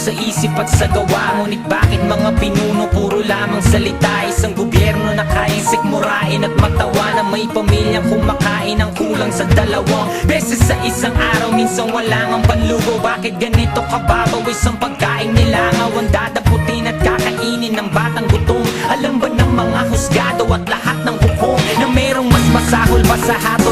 sa isip at sa gawa. Ngunit bakit mga pinuno puro lamang salita? Isang gobyerno na kayang sikmurain at matawa, na may pamilyang kumakain ang kulang sa 2 beses sa isang araw. Minsan wala ngang panlugo. Bakit ganito kababaw isang pagkain nilangaw? Ang dadaputin at kakainin ng batang gutom. Alam ba ng mga husgado at lahat ng hukom na merong mas masahol pa sa harap